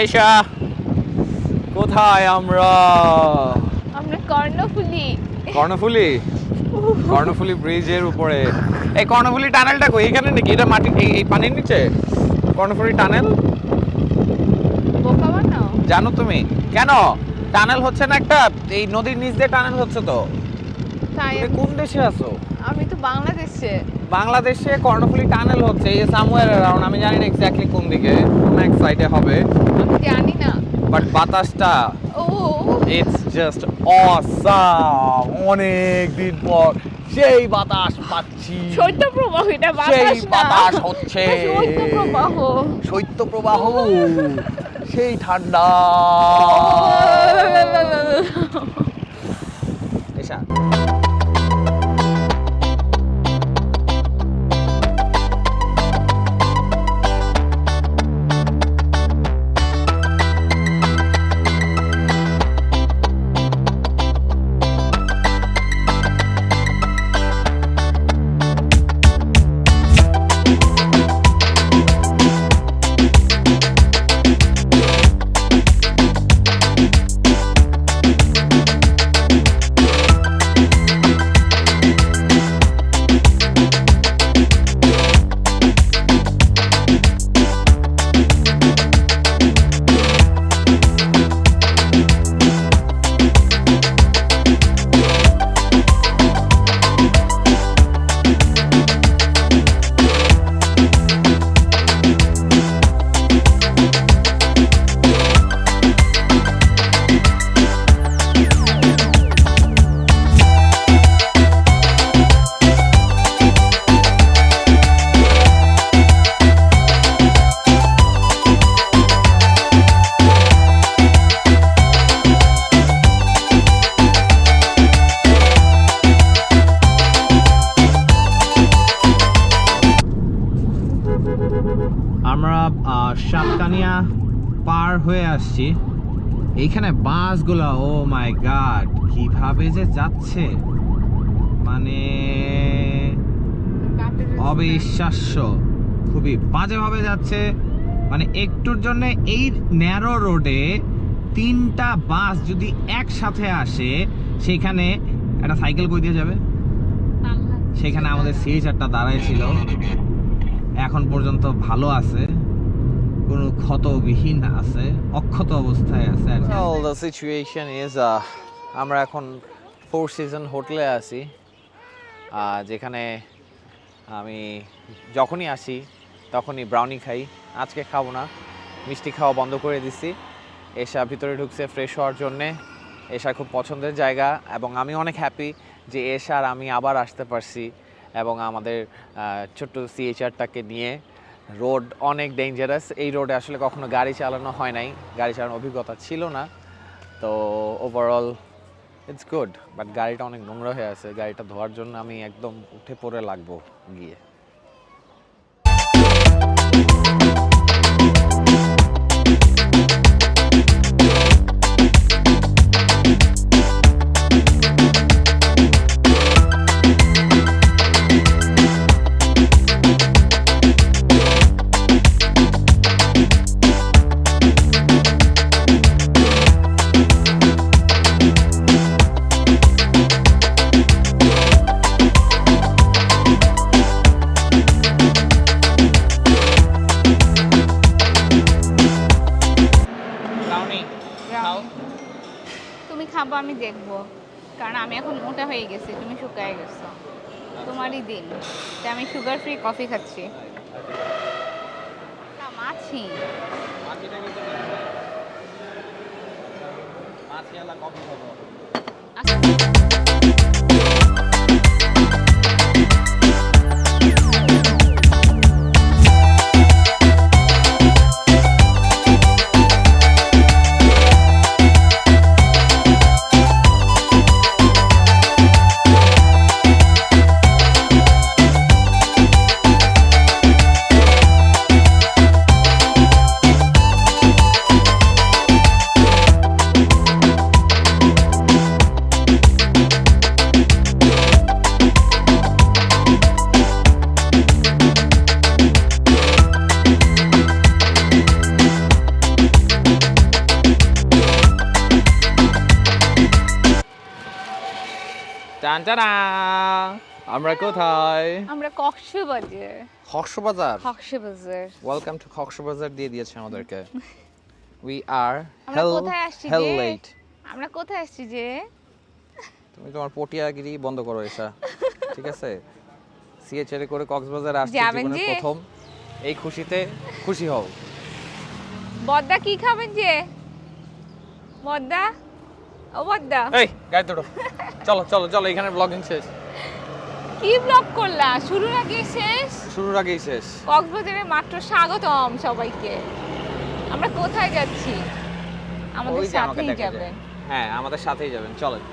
এশা কোথায় আমরা? কর্ণফুলি ব্রিজের উপরে। এই কর্ণফুলি টানেলটা কই? এখানে নাকি? এটা মাটি এই পানির নিচে কর্ণফুলি টানেল। জানো তুমি কেন টানেল হচ্ছে না? একটা এই নদীর নিচ দিয়ে টানেল হচ্ছে তো। তুমি কোন দেশে আছো? আমি তো বাংলাদেশে কর্ণফুলি টানেল হচ্ছে এই সামওয়্যার অ্যারাউন্ড। আমি জানি না এক্স্যাক্টলি কোন দিকে, কোন এক সাইডে হবে, আমি জানি না। বাট বাতাসটা ইটস জাস্ট অসাম। অনেক দিন পর সেই বাতাস পাচ্ছি। শৈত্যপ্রবাহ, এটা বাতাস না, সেই বাতাস হচ্ছে শৈত্যপ্রবাহ। সেই ঠান্ডা। এশা আমরা সাতকানিয়া পার হয়ে আসছি। এইখানে বাসগুলো, ও মাই গড, কিভাবে যে যাচ্ছে মানে অবিশ্বাস্য, খুবই বাজেভাবে যাচ্ছে। মানে একটুর জন্য এই ন্যারো রোডে 3টা বাস যদি একসাথে আসে, সেখানে একটা সাইকেল কই দিয়ে যাবে? সেখানে আমাদের সিএইচআরটা দাঁড়ায় ছিল, এখন পর্যন্ত ভালো আছে, কোনো ক্ষতবিহীন আছে, অক্ষত অবস্থায় আছে। The situation is আমরা এখন ফোর সিজন হোটেলে আছি, যেখানে আমি যখনই আসি তখনই ব্রাউনি খাই। আজকে খাবো না, মিষ্টি খাওয়া বন্ধ করে দিছি। এশা ভিতরে ঢুকছে ফ্রেশ হওয়ার জন্যে। এশা খুব পছন্দের জায়গা এবং আমি অনেক হ্যাপি যে এশা আর আমি আবার আসতে পারছি এবং আমাদের ছোট্ট সিএইচআরটাকে নিয়ে। রোড অনেক ডেঞ্জারাস, এই রোডে আসলে কখনো গাড়ি চালানো হয় নাই, গাড়ি চালানোর অভিজ্ঞতা ছিল না, তো ওভারঅল ইটস গুড। বাট গাড়িটা অনেক নোংরা হয়ে আছে, গাড়িটা ধোয়ার জন্য আমি একদম উঠে পড়ে লাগবো গিয়ে। তুমি খাবো, আমি দেখবো, কারণ আমি এখন মোটা হয়ে গেছি, তুমি শুকায় গেছো, তোমারই দিন। তাই আমি সুগার ফ্রি কফি খাচ্ছি। মাছি টান টানা আমরা কোথায়? আমরা কক্সবাজার। কক্সবাজার। কক্সবাজার। ওয়েলকাম টু কক্সবাজার দিয়ে দিয়েছে আমাদেরকে। উই আর আমরা কোথায় আসছি হেল যে? লেট। আমরা কোথায় আসছি যে? তুমি তোমার পটিয়াগিরি বন্ধ করো এসা, ঠিক আছে? সিএচএর করে কক্সবাজার আসছি যাবেন জীবনের যে? প্রথম, এই খুশিতে খুশি হও। বদ্দা কি খাবেন যে? বদ্দা, ও বদ্দা, এই গাড়ি তোড়ো, চলো চলো চলো, এখানে ব্লগিং শেষ। কি ব্লগ করলা? শুরুর আগে শেষ? শুরুর আগেই শেষ। কক্সবাজারে মাত্র স্বাগতম সবাইকে। আমরা কোথায় যাচ্ছি? আমাদের ওই যে আমাকে সাথেই দেখা যায়। যাবেন। হ্যাঁ আমাদের সাথেই যাবেন, চলেন।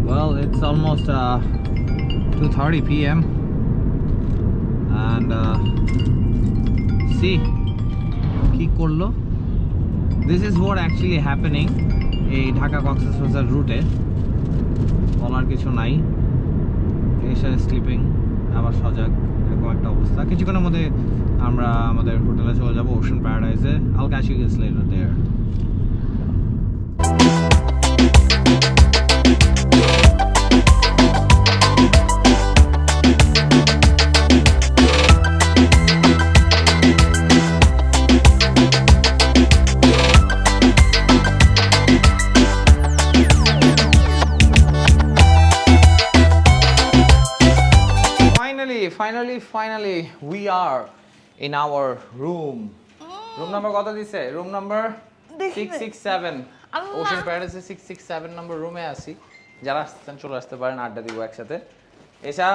Well, it's almost 2:30 p.m. and see কি করলো, this is what actually happening এই ঢাকা কক্সবাজার রুটে। বলার কিছু নাই, এসে স্লিপিং, আবার সজাগ, এরকম একটা অবস্থা। কিছুক্ষণের মধ্যে আমরা আমাদের হোটেলে চলে যাবো, ocean প্যারাডাইসে। I'll catch you guys later there. Finally, we are in our room. Room number কত দিছে? Room number 667. Ocean Paradise 667 নম্বর রুমে আছি। যারা আসছেন চলে আসতে পারেন, আড্ডা দিব একসাথে। এসা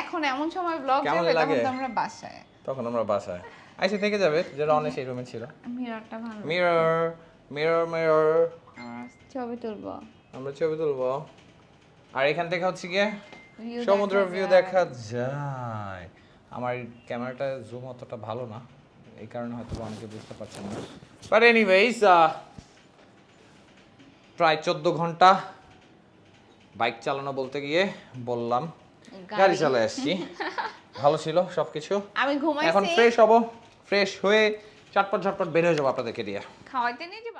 এখন এমন সময় ব্লগ কেমন যাবে, লাগে? তখন তো আমরা বাসায়। তখন আমরা বাসায় আইসে থেকে যাবে, যে রনে সেই রুমে ছিল। মিররটা ভালো। মিরর মিরর মিরর, আমরা ছবি তুলবো। আমরা ছবি তুলবো। আর এখান থেকে হচ্ছে গিয়ে View সমুদ্র দেখা ভিউ যায়। দেখা যায়। আমার ক্যামেরাটা জুম অতটা ভালো না, এই কারণে হয়তো অনেকে বুঝতে পারছেন না। বাট এনিওয়েজ, প্রায় 14 ঘন্টা বাইক চালানো বলতে গিয়ে বললাম, গাড়ি চালায় আসছি। ভালো ছিল সবকিছু। আমি ঘুমাইছি। এখন ফ্রেশ হব, ফ্রেশ হয়ে চটপট ঝটপট বের হয়ে যাবো আপনাদেরকে দিয়ে। খাওয়াইতে নিয়ে যাবো।